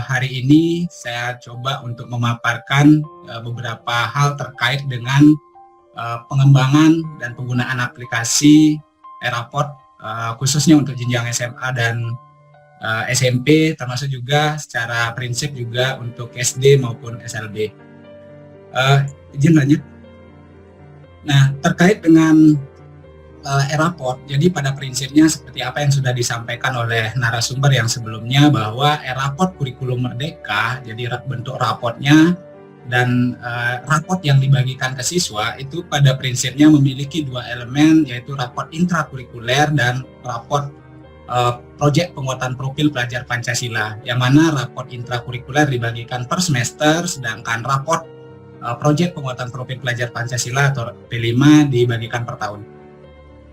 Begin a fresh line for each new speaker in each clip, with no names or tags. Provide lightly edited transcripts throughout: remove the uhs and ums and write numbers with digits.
Hari ini saya coba untuk memaparkan beberapa hal terkait dengan pengembangan dan penggunaan aplikasi e-Raport khususnya untuk jenjang SMA dan SMP, termasuk juga secara prinsip juga untuk SD maupun SLB. Izin lanjut. Nah, terkait dengan e-Raport, jadi pada prinsipnya seperti apa yang sudah disampaikan oleh narasumber yang sebelumnya, bahwa e-Raport kurikulum merdeka, jadi bentuk raportnya dan raport yang dibagikan ke siswa itu pada prinsipnya memiliki dua elemen, yaitu raport intrakurikuler dan raport proyek penguatan profil pelajar Pancasila, yang mana raport intrakurikuler dibagikan per semester, sedangkan raport proyek penguatan profil pelajar Pancasila atau P5 dibagikan per tahun.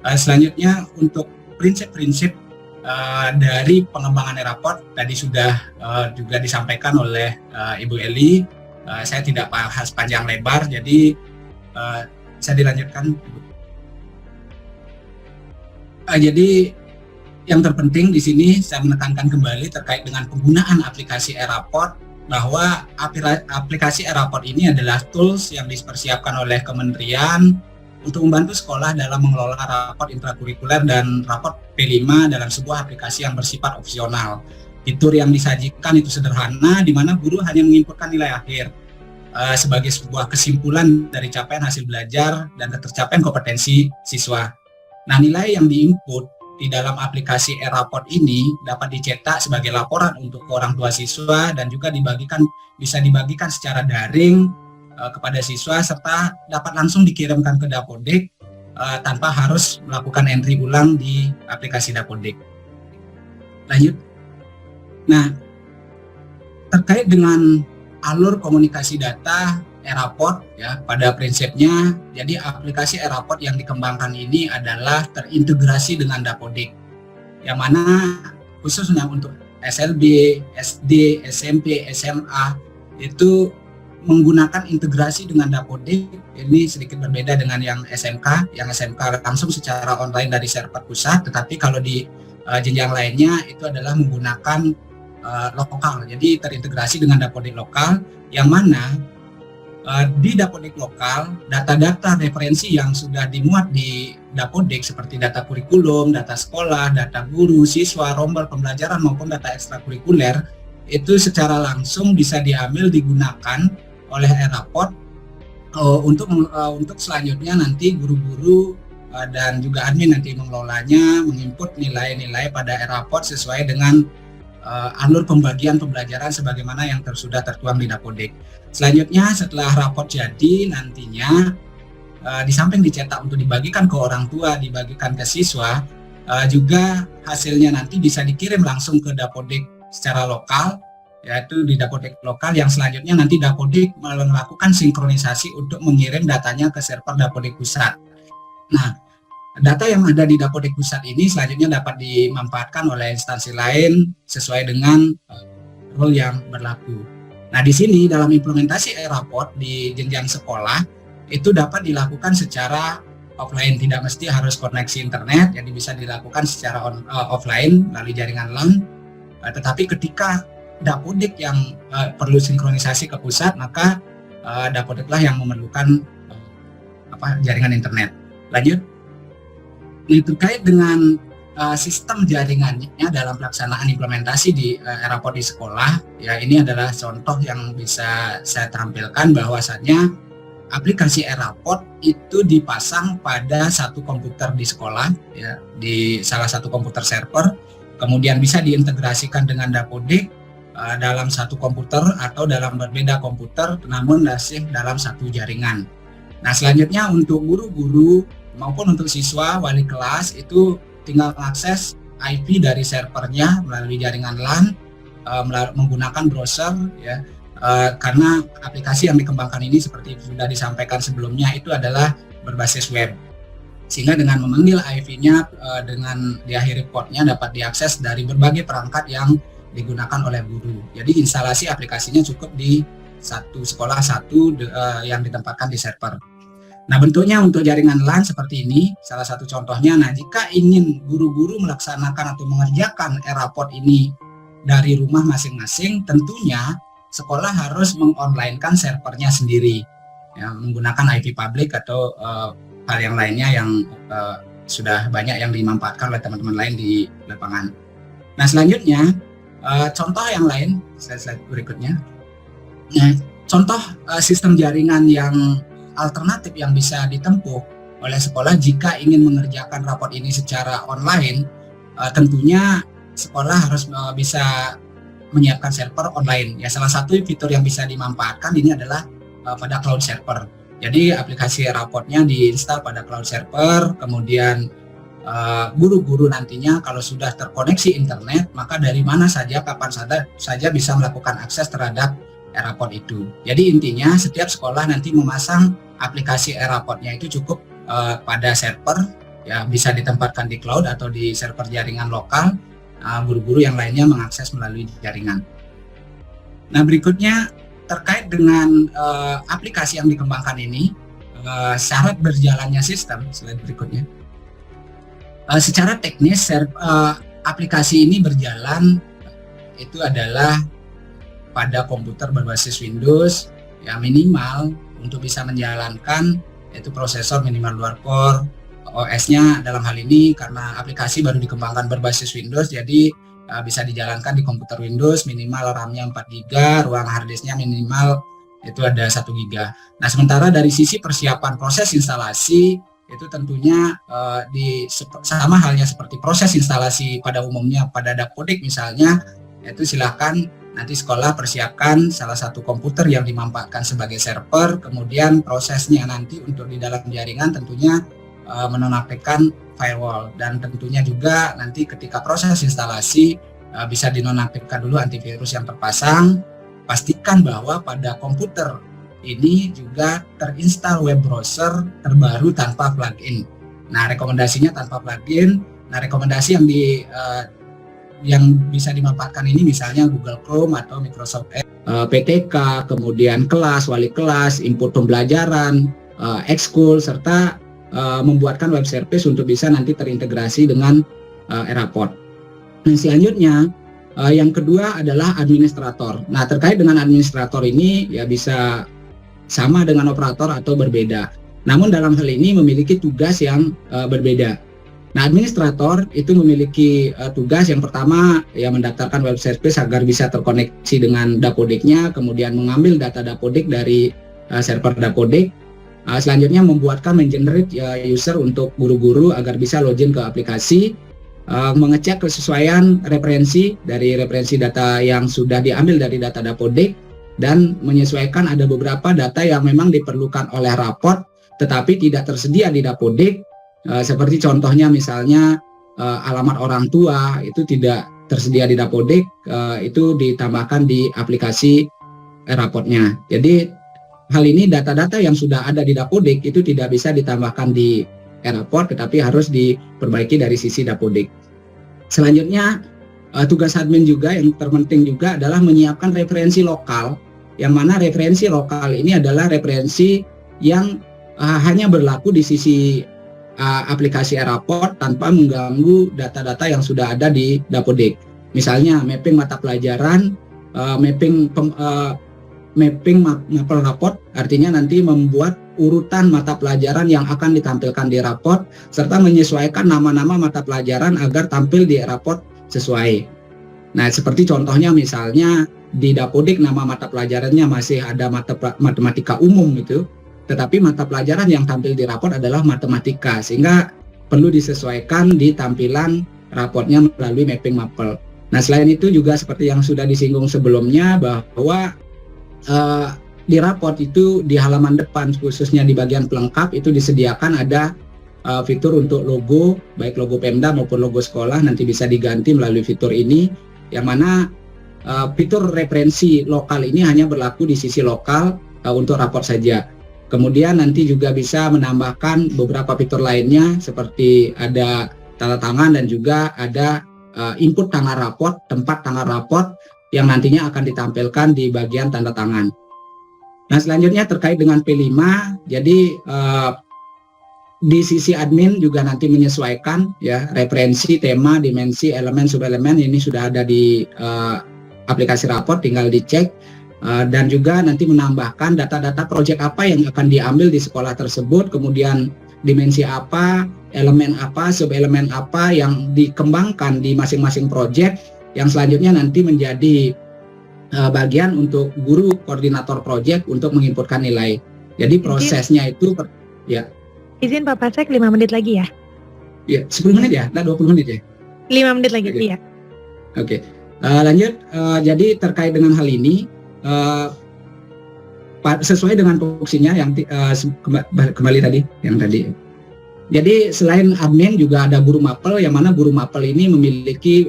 Selanjutnya untuk prinsip-prinsip dari pengembangan e-Raport tadi sudah juga disampaikan oleh Ibu Eli. Saya tidak bahas panjang lebar, jadi saya dilanjutkan. Jadi yang terpenting di sini saya menekankan kembali terkait dengan penggunaan aplikasi e-Raport, bahwa aplikasi e-Raport ini adalah tools yang dipersiapkan oleh kementerian untuk membantu sekolah dalam mengelola raport intrakurikuler dan raport P5 dalam sebuah aplikasi yang bersifat opsional. Fitur yang disajikan itu sederhana, di mana guru hanya menginputkan nilai akhir sebagai sebuah kesimpulan dari capaian hasil belajar dan ketercapaian kompetensi siswa. Nah, nilai yang diinput di dalam aplikasi e-Raport ini dapat dicetak sebagai laporan untuk orang tua siswa dan juga bisa dibagikan secara daring kepada siswa, serta dapat langsung dikirimkan ke Dapodik tanpa harus melakukan entry ulang di aplikasi Dapodik. Lanjut. Nah, terkait dengan alur komunikasi data e-Raport, ya, pada prinsipnya, jadi aplikasi e-Raport yang dikembangkan ini adalah terintegrasi dengan Dapodik, yang mana khususnya untuk SLB, SD, SMP, SMA itu menggunakan integrasi dengan Dapodik. Ini sedikit berbeda dengan yang SMK. Yang SMK langsung secara online dari server pusat, tetapi kalau di jenjang lainnya itu adalah menggunakan lokal. Jadi terintegrasi dengan Dapodik lokal, yang mana di Dapodik lokal data-data referensi yang sudah dimuat di Dapodik seperti data kurikulum, data sekolah, data guru, siswa, rombel pembelajaran maupun data ekstrakurikuler itu secara langsung bisa diambil digunakan oleh e-Raport untuk selanjutnya nanti guru-guru dan juga admin nanti mengelolanya, menginput nilai-nilai pada e-Raport sesuai dengan alur pembagian pembelajaran sebagaimana yang sudah tertuang di Dapodik. Selanjutnya setelah raport jadi, nantinya di samping dicetak untuk dibagikan ke orang tua, dibagikan ke siswa, juga hasilnya nanti bisa dikirim langsung ke Dapodik secara lokal, yaitu di Dapodik lokal, yang selanjutnya nanti Dapodik melakukan sinkronisasi untuk mengirim datanya ke server Dapodik pusat. Nah, data yang ada di Dapodik pusat ini selanjutnya dapat dimanfaatkan oleh instansi lain sesuai dengan rule yang berlaku. Nah, di sini dalam implementasi e-Raport di jenjang sekolah itu dapat dilakukan secara offline, tidak mesti harus koneksi internet, jadi bisa dilakukan secara offline melalui jaringan LAN. Tetapi ketika Dapodik yang perlu sinkronisasi ke pusat, maka Dapodiklah yang memerlukan jaringan internet. Lanjut. Terkait dengan sistem jaringannya dalam pelaksanaan implementasi di e-Raport di sekolah, ya ini adalah contoh yang bisa saya tampilkan, bahwasannya aplikasi e-Raport itu dipasang pada satu komputer di sekolah, ya, di salah satu komputer server, kemudian bisa diintegrasikan dengan Dapodik dalam satu komputer atau dalam berbeda komputer, namun masih dalam satu jaringan. Nah, selanjutnya untuk guru-guru maupun untuk siswa, wali kelas itu tinggal mengakses IP dari servernya melalui jaringan LAN menggunakan browser, ya, karena aplikasi yang dikembangkan ini seperti sudah disampaikan sebelumnya itu adalah berbasis web, sehingga dengan memanggil IP-nya dengan diakhiri portnya dapat diakses dari berbagai perangkat yang digunakan oleh guru. Jadi instalasi aplikasinya cukup di satu sekolah yang ditempatkan di server. Nah, bentuknya untuk jaringan LAN seperti ini, salah satu contohnya. Nah, jika ingin guru-guru melaksanakan atau mengerjakan e-Raport ini dari rumah masing-masing, tentunya sekolah harus mengonlinekan servernya sendiri, ya, menggunakan IP public atau hal yang lainnya yang sudah banyak yang dimanfaatkan oleh teman-teman lain di lapangan. Nah, selanjutnya contoh yang lain, slide berikutnya. Nah, contoh sistem jaringan yang alternatif yang bisa ditempuh oleh sekolah jika ingin mengerjakan rapot ini secara online, tentunya sekolah harus bisa menyiapkan server online. Ya, salah satu fitur yang bisa dimanfaatkan ini adalah pada cloud server. Jadi aplikasi rapotnya diinstal pada cloud server, kemudian guru-guru nantinya kalau sudah terkoneksi internet, maka dari mana saja, kapan saja bisa melakukan akses terhadap e-raport itu. Jadi intinya setiap sekolah nanti memasang aplikasi e-rapotnya itu cukup pada server, ya, bisa ditempatkan di cloud atau di server jaringan lokal. Guru-guru yang lainnya mengakses melalui jaringan. Nah, berikutnya terkait dengan aplikasi yang dikembangkan ini, syarat berjalannya sistem, slide berikutnya. Secara teknis aplikasi ini berjalan itu adalah pada komputer berbasis Windows, ya, minimal untuk bisa menjalankan yaitu prosesor minimal dual core. OS-nya dalam hal ini karena aplikasi baru dikembangkan berbasis Windows, jadi bisa dijalankan di komputer Windows, minimal RAM-nya 4 GB, ruang harddisk-nya minimal itu ada 1 GB. Nah, sementara dari sisi persiapan proses instalasi itu tentunya sama halnya seperti proses instalasi pada umumnya pada Dapodik misalnya, itu silakan nanti sekolah persiapkan salah satu komputer yang dimanfaatkan sebagai server, kemudian prosesnya nanti untuk di dalam jaringan tentunya menonaktifkan firewall, dan tentunya juga nanti ketika proses instalasi bisa dinonaktifkan dulu antivirus yang terpasang. Pastikan bahwa pada komputer ini juga terinstal web browser terbaru tanpa plugin. Nah, rekomendasinya tanpa plugin. Nah, rekomendasi yang bisa dimanfaatkan ini misalnya Google Chrome atau Microsoft Edge, PTK, kemudian kelas, wali kelas, input pembelajaran, Xcool, serta membuatkan web service untuk bisa nanti terintegrasi dengan e-raport. Nah, selanjutnya yang kedua adalah administrator. Nah, terkait dengan administrator ini ya bisa sama dengan operator atau berbeda. Namun dalam hal ini memiliki tugas yang berbeda. Nah, administrator itu memiliki tugas yang pertama ya mendaftarkan web service agar bisa terkoneksi dengan Dapodiknya, kemudian mengambil data Dapodik dari server Dapodik. Selanjutnya membuatkan mengenerate user untuk guru-guru agar bisa login ke aplikasi, mengecek kesesuaian referensi dari referensi data yang sudah diambil dari data Dapodik, dan menyesuaikan ada beberapa data yang memang diperlukan oleh raport tetapi tidak tersedia di Dapodik, seperti contohnya misalnya alamat orang tua itu tidak tersedia di Dapodik, itu ditambahkan di aplikasi raportnya. Jadi hal ini data-data yang sudah ada di Dapodik itu tidak bisa ditambahkan di e-raport, tetapi harus diperbaiki dari sisi Dapodik. Selanjutnya tugas admin juga yang terpenting juga adalah menyiapkan referensi lokal, yang mana referensi lokal ini adalah referensi yang hanya berlaku di sisi aplikasi e-raport tanpa mengganggu data-data yang sudah ada di Dapodik. Misalnya mapping mata pelajaran, mapping mapel raport, artinya nanti membuat urutan mata pelajaran yang akan ditampilkan di raport serta menyesuaikan nama-nama mata pelajaran agar tampil di raport sesuai. Nah, seperti contohnya misalnya di Dapodik nama mata pelajarannya masih ada matematika umum itu, tetapi mata pelajaran yang tampil di raport adalah matematika, sehingga perlu disesuaikan di tampilan raportnya melalui mapping mapel. Nah, selain itu juga seperti yang sudah disinggung sebelumnya bahwa di raport itu di halaman depan khususnya di bagian pelengkap itu disediakan ada fitur untuk logo, baik logo Pemda maupun logo sekolah nanti bisa diganti melalui fitur ini, yang mana fitur referensi lokal ini hanya berlaku di sisi lokal untuk raport saja. Kemudian nanti juga bisa menambahkan beberapa fitur lainnya seperti ada tanda tangan dan juga ada input tanggal raport, tempat tanggal raport yang nantinya akan ditampilkan di bagian tanda tangan. Nah, selanjutnya terkait dengan P5, jadi di sisi admin juga nanti menyesuaikan ya referensi, tema, dimensi, elemen, subelemen ini sudah ada di aplikasi raport, tinggal dicek. Dan juga nanti menambahkan data-data proyek apa yang akan diambil di sekolah tersebut, kemudian dimensi apa, elemen apa, subelemen apa yang dikembangkan di masing-masing proyek, yang selanjutnya nanti menjadi bagian untuk guru koordinator proyek untuk menginputkan nilai. Jadi prosesnya itu ya.
Izin Pak Pasek 5 menit lagi ya?
Ya, 10 menit ya? Nah, 20 menit ya?
5 menit lagi,
okay.
Iya.
Oke, lanjut. Jadi terkait dengan hal ini, sesuai dengan fungsinya yang kembali tadi, yang tadi. Jadi selain admin juga ada guru mapel, yang mana guru mapel ini memiliki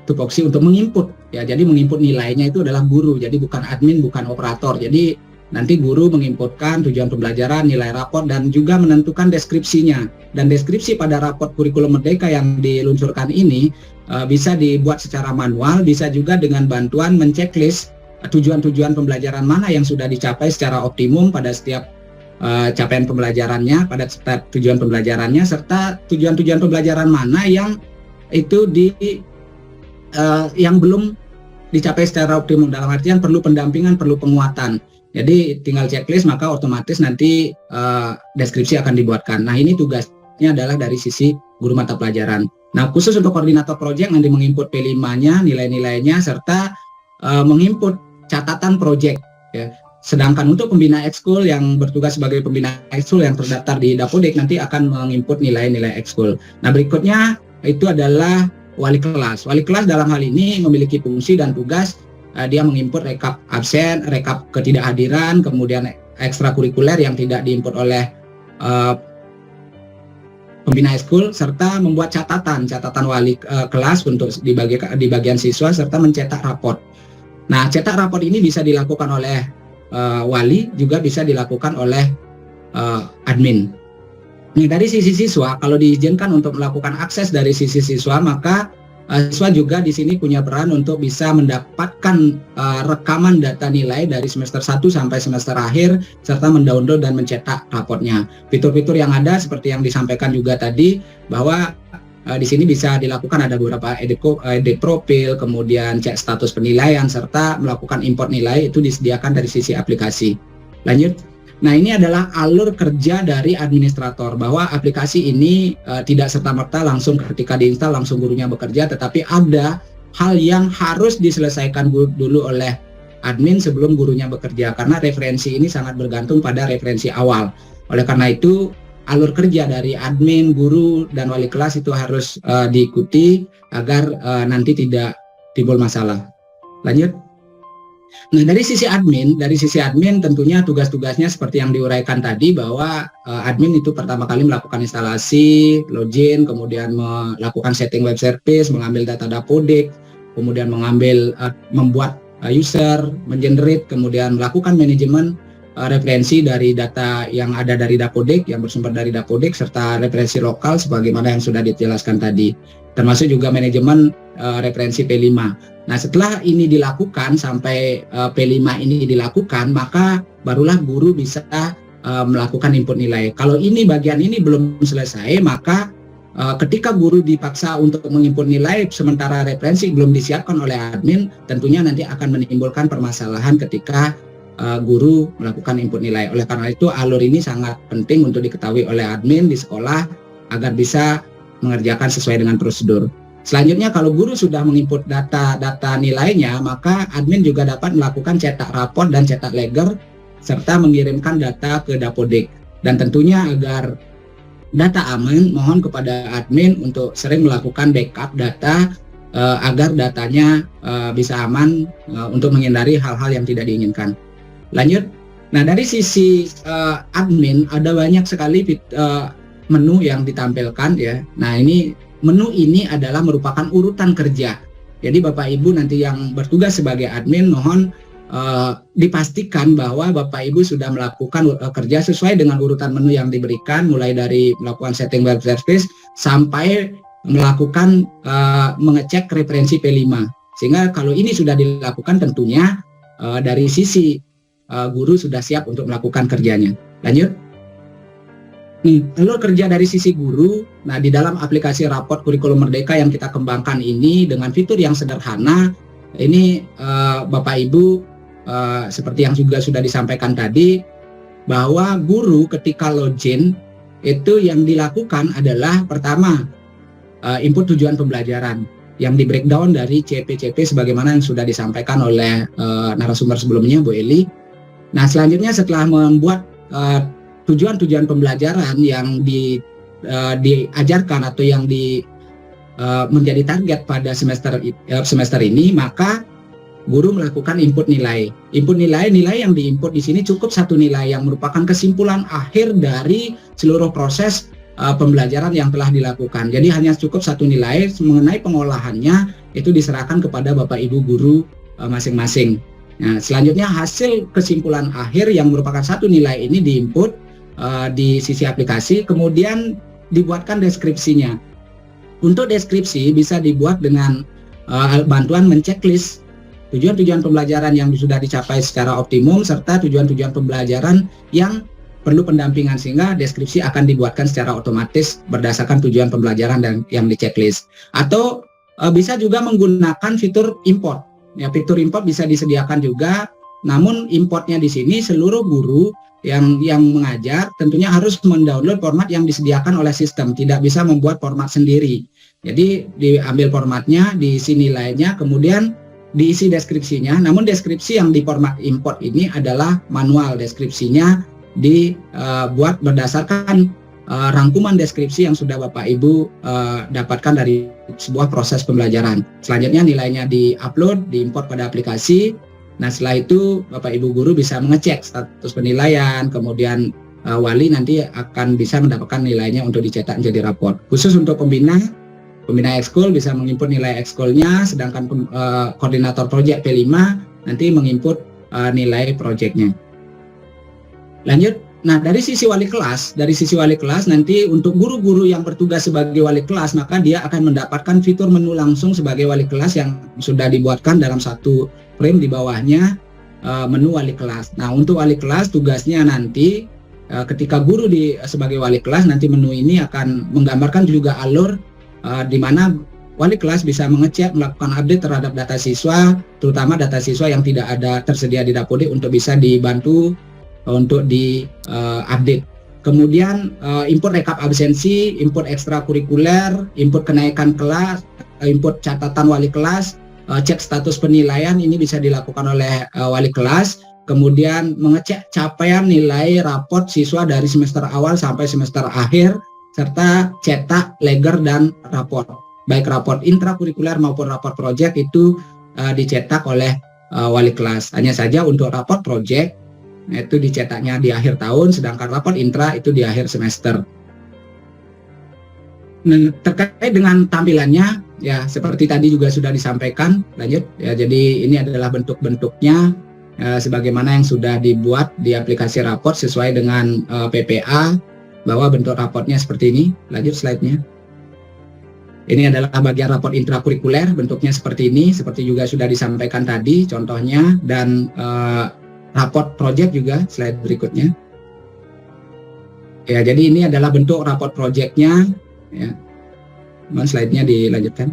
tupoksi untuk menginput. Ya, jadi menginput nilainya itu adalah guru, jadi bukan admin, bukan operator. Jadi nanti guru menginputkan tujuan pembelajaran, nilai raport, dan juga menentukan deskripsinya. Dan deskripsi pada raport kurikulum merdeka yang diluncurkan ini bisa dibuat secara manual, bisa juga dengan bantuan menceklis tujuan-tujuan pembelajaran mana yang sudah dicapai secara optimum pada setiap capaian pembelajarannya, pada setiap tujuan pembelajarannya, serta tujuan-tujuan pembelajaran mana yang itu yang belum dicapai secara optimum, dalam artian perlu pendampingan, perlu penguatan. Jadi tinggal checklist, maka otomatis nanti deskripsi akan dibuatkan. Nah, ini tugasnya adalah dari sisi guru mata pelajaran. Nah, khusus untuk koordinator proyek nanti menginput P5-nya, nilai-nilainya, serta menginput catatan proyek. Ya. Sedangkan untuk pembina ekskul yang bertugas sebagai pembina ekskul yang terdaftar di Dapodik nanti akan menginput nilai-nilai ekskul. Nah, berikutnya itu adalah wali kelas. Wali kelas dalam hal ini memiliki fungsi dan tugas dia menginput rekap absen, rekap ketidakhadiran, kemudian ekstrakurikuler yang tidak diinput oleh pembina ekskul, serta membuat catatan wali kelas untuk di bagian siswa, serta mencetak raport. Nah, cetak raport ini bisa dilakukan oleh wali, juga bisa dilakukan oleh admin. Nah, dari sisi siswa, kalau diizinkan untuk melakukan akses dari sisi siswa, maka siswa juga di sini punya peran untuk bisa mendapatkan rekaman data nilai dari semester 1 sampai semester akhir, serta mendownload dan mencetak raportnya. Fitur-fitur yang ada seperti yang disampaikan juga tadi, bahwa di sini bisa dilakukan ada beberapa edit profil, kemudian cek status penilaian, serta melakukan import nilai, itu disediakan dari sisi aplikasi. Lanjut. Nah, ini adalah alur kerja dari administrator, bahwa aplikasi ini tidak serta-merta langsung ketika diinstal langsung gurunya bekerja, tetapi ada hal yang harus diselesaikan dulu oleh admin sebelum gurunya bekerja, karena referensi ini sangat bergantung pada referensi awal. Oleh karena itu, alur kerja dari admin, guru, dan wali kelas itu harus diikuti agar nanti tidak timbul masalah. Lanjut. Nah, dari sisi admin tentunya tugas-tugasnya seperti yang diuraikan tadi, bahwa admin itu pertama kali melakukan instalasi, login, kemudian melakukan setting web service, mengambil data Dapodik, kemudian membuat user, mengenerate, kemudian melakukan manajemen referensi dari data yang ada dari Dapodik, yang bersumber dari Dapodik, serta referensi lokal sebagaimana yang sudah dijelaskan tadi, termasuk juga manajemen referensi P5. Nah, setelah ini dilakukan, sampai P5 ini dilakukan, maka barulah guru bisa melakukan input nilai. Kalau bagian ini belum selesai, maka ketika guru dipaksa untuk menginput nilai sementara referensi belum disiapkan oleh admin, tentunya nanti akan menimbulkan permasalahan ketika guru melakukan input nilai. Oleh karena itu, alur ini sangat penting untuk diketahui oleh admin di sekolah agar bisa mengerjakan sesuai dengan prosedur. Selanjutnya, kalau guru sudah menginput data nilainya, maka admin juga dapat melakukan cetak raport dan cetak leger, serta mengirimkan data ke Dapodik. Dan tentunya agar data aman, mohon kepada admin untuk sering melakukan backup data agar datanya bisa aman untuk menghindari hal-hal yang tidak diinginkan. Lanjut. Nah, dari sisi admin ada banyak sekali menu yang ditampilkan ya. Nah, menu ini adalah merupakan urutan kerja. Jadi Bapak Ibu nanti yang bertugas sebagai admin, mohon dipastikan bahwa Bapak Ibu sudah melakukan kerja sesuai dengan urutan menu yang diberikan, mulai dari melakukan setting web service sampai melakukan mengecek referensi P5. Sehingga kalau ini sudah dilakukan, tentunya dari sisi guru sudah siap untuk melakukan kerjanya. Lanjut. Nih, alur kerja dari sisi guru. Nah, di dalam aplikasi raport kurikulum merdeka yang kita kembangkan ini dengan fitur yang sederhana, ini Bapak Ibu seperti yang juga sudah disampaikan tadi, bahwa guru ketika login itu yang dilakukan adalah pertama input tujuan pembelajaran yang di breakdown dari CP-CP sebagaimana yang sudah disampaikan oleh narasumber sebelumnya, Bu Eli. Nah, selanjutnya setelah membuat tujuan-tujuan pembelajaran yang diajarkan atau yang menjadi target pada semester ini, maka guru melakukan input nilai. Input nilai yang diinput di sini cukup satu nilai yang merupakan kesimpulan akhir dari seluruh proses pembelajaran yang telah dilakukan. Jadi hanya cukup satu nilai, mengenai pengolahannya itu diserahkan kepada Bapak Ibu guru masing-masing. Nah, selanjutnya hasil kesimpulan akhir yang merupakan satu nilai ini diinput di sisi aplikasi, kemudian dibuatkan deskripsinya. Untuk deskripsi bisa dibuat dengan bantuan menceklis tujuan-tujuan pembelajaran yang sudah dicapai secara optimum serta tujuan-tujuan pembelajaran yang perlu pendampingan, sehingga deskripsi akan dibuatkan secara otomatis berdasarkan tujuan pembelajaran dan yang diceklis. Atau bisa juga menggunakan fitur import. Ya, fitur import bisa disediakan juga, namun importnya di sini seluruh guru yang mengajar tentunya harus mendownload format yang disediakan oleh sistem, tidak bisa membuat format sendiri. Jadi diambil formatnya, diisi nilainya, kemudian diisi deskripsinya. Namun deskripsi yang di format import ini adalah manual, deskripsinya dibuat berdasarkan rangkuman deskripsi yang sudah Bapak Ibu dapatkan dari sebuah proses pembelajaran. Selanjutnya nilainya di-upload, diimport pada aplikasi. Nah, setelah itu Bapak Ibu guru bisa mengecek status penilaian, kemudian wali nanti akan bisa mendapatkan nilainya untuk dicetak menjadi raport. Khusus untuk pembina ekskul bisa menginput nilai ekskulnya, sedangkan koordinator proyek P5 nanti menginput nilai proyeknya. Lanjut. Nah, dari sisi wali kelas nanti untuk guru-guru yang bertugas sebagai wali kelas, maka dia akan mendapatkan fitur menu langsung sebagai wali kelas yang sudah dibuatkan dalam satu frame di bawahnya, menu wali kelas. Nah, untuk wali kelas tugasnya nanti ketika guru sebagai wali kelas, nanti menu ini akan menggambarkan juga alur di mana wali kelas bisa mengecek, melakukan update terhadap data siswa, terutama data siswa yang tidak ada tersedia di Dapodik untuk bisa dibantu untuk di-update. Kemudian input rekap absensi, input ekstrakurikuler, input kenaikan kelas, input catatan wali kelas, cek status penilaian ini bisa dilakukan oleh wali kelas. Kemudian mengecek capaian nilai raport siswa dari semester awal sampai semester akhir, serta cetak, leger, dan raport. Baik raport intrakurikuler maupun raport proyek itu dicetak oleh wali kelas. Hanya saja untuk raport proyek itu dicetaknya di akhir tahun, sedangkan raport intra itu di akhir semester. Nah, terkait dengan tampilannya, ya seperti tadi juga sudah disampaikan, lanjut ya. Jadi ini adalah bentuk-bentuknya sebagaimana yang sudah dibuat di aplikasi raport sesuai dengan PPA, bahwa bentuk raportnya seperti ini. Lanjut slide-nya. Ini adalah bagian raport intrakurikuler, bentuknya seperti ini, seperti juga sudah disampaikan tadi contohnya, dan raport project juga slide berikutnya. Ya, jadi ini adalah bentuk raport projectnya. Ya, slide-nya dilanjutkan.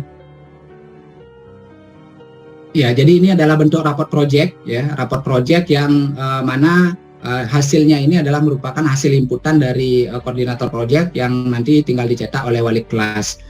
Ya, jadi ini adalah bentuk raport project, ya, raport project yang mana hasilnya ini adalah merupakan hasil inputan dari koordinator project yang nanti tinggal dicetak oleh wali kelas.